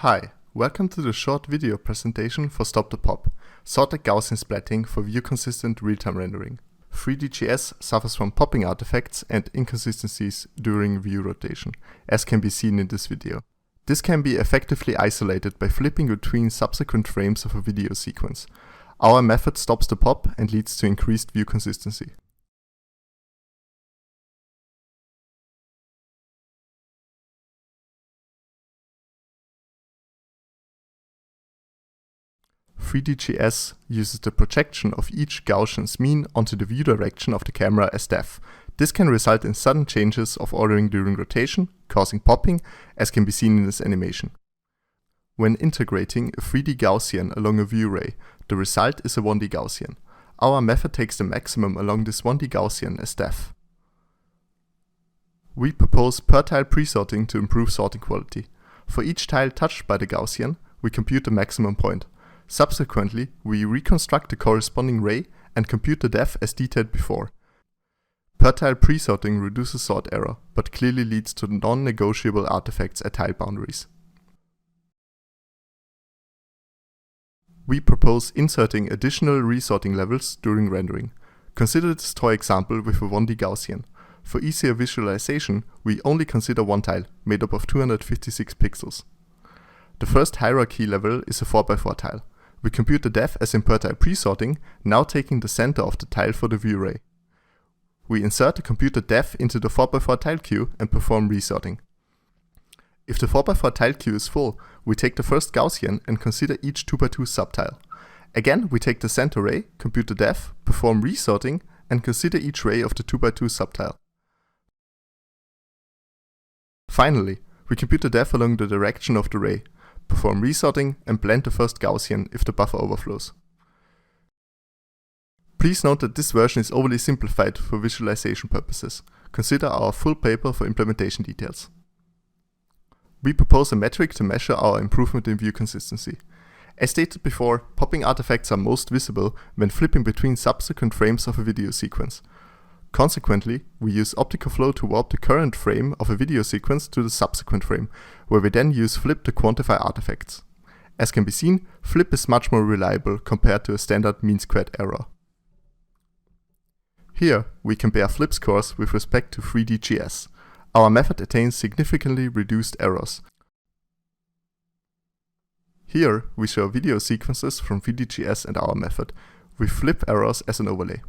Hi, welcome to the short video presentation for StopThePop, sorted Gaussian splatting for view-consistent real-time rendering. 3D.js suffers from popping artifacts and inconsistencies during view rotation, as can be seen in this video. This can be effectively isolated by flipping between subsequent frames of a video sequence. Our method stops the pop and leads to increased view consistency. .3D.js uses the projection of each Gaussian's mean onto the view direction of the camera as depth. This can result in sudden changes of ordering during rotation, causing popping, as can be seen in this animation. When integrating a 3D Gaussian along a view ray, the result is a 1D Gaussian. Our method takes the maximum along this 1D Gaussian as depth. We propose per tile pre-sorting to improve sorting quality. For each tile touched by the Gaussian, we compute the maximum point. Subsequently, we reconstruct the corresponding ray and compute the depth as detailed before. Per tile pre-sorting reduces sort error, but clearly leads to non-negotiable artifacts at tile boundaries. We propose inserting additional resorting levels during rendering. Consider this toy example with a 1D Gaussian. For easier visualization, we only consider one tile, made up of 256 pixels. The first hierarchy level is a 4x4 tile. We compute the depth as in per tile pre-sorting, now taking the center of the tile for the view ray. We insert the computed depth into the 4x4 tile queue and perform resorting. If the 4x4 tile queue is full, we take the first Gaussian and consider each 2x2 subtile. Again, we take the center ray, compute the depth, perform resorting, and consider each ray of the 2x2 subtile. Finally, we compute the depth along the direction of the ray, perform resorting, and blend the first Gaussian if the buffer overflows. Please note that this version is overly simplified for visualization purposes. Consider our full paper for implementation details. We propose a metric to measure our improvement in view consistency. As stated before, popping artifacts are most visible when flipping between subsequent frames of a video sequence. Consequently, we use optical flow to warp the current frame of a video sequence to the subsequent frame, where we then use flip to quantify artifacts. As can be seen, flip is much more reliable compared to a standard mean squared error. Here, we compare flip scores with respect to 3D.js. Our method attains significantly reduced errors. Here, we show video sequences from 3D.js and our method, with flip errors as an overlay.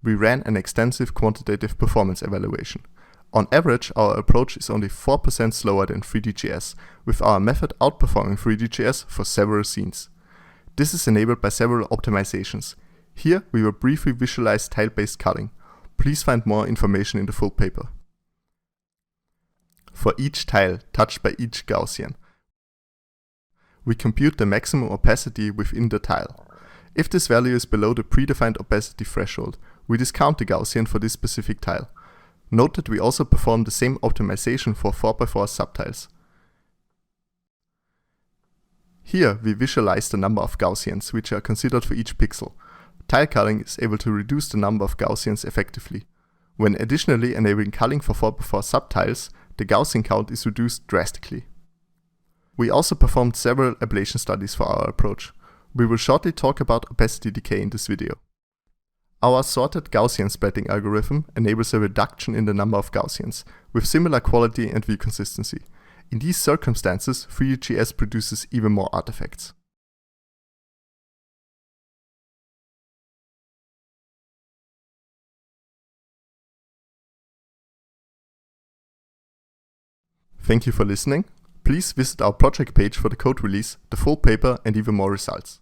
We ran an extensive quantitative performance evaluation. On average, our approach is only 4% slower than 3D.js, with our method outperforming 3D.js for several scenes. This is enabled by several optimizations. Here, we will briefly visualize tile-based culling. Please find more information in the full paper. For each tile touched by each Gaussian, we compute the maximum opacity within the tile. If this value is below the predefined opacity threshold, we discount the Gaussian for this specific tile. Note that we also perform the same optimization for 4x4 subtiles. Here we visualize the number of Gaussians which are considered for each pixel. Tile culling is able to reduce the number of Gaussians effectively. When additionally enabling culling for 4x4 subtiles, the Gaussian count is reduced drastically. We also performed several ablation studies for our approach. We will shortly talk about opacity decay in this video. Our sorted Gaussian splatting algorithm enables a reduction in the number of Gaussians, with similar quality and view consistency. In these circumstances, 3D.js produces even more artifacts. Thank you for listening. Please visit our project page for the code release, the full paper, and even more results.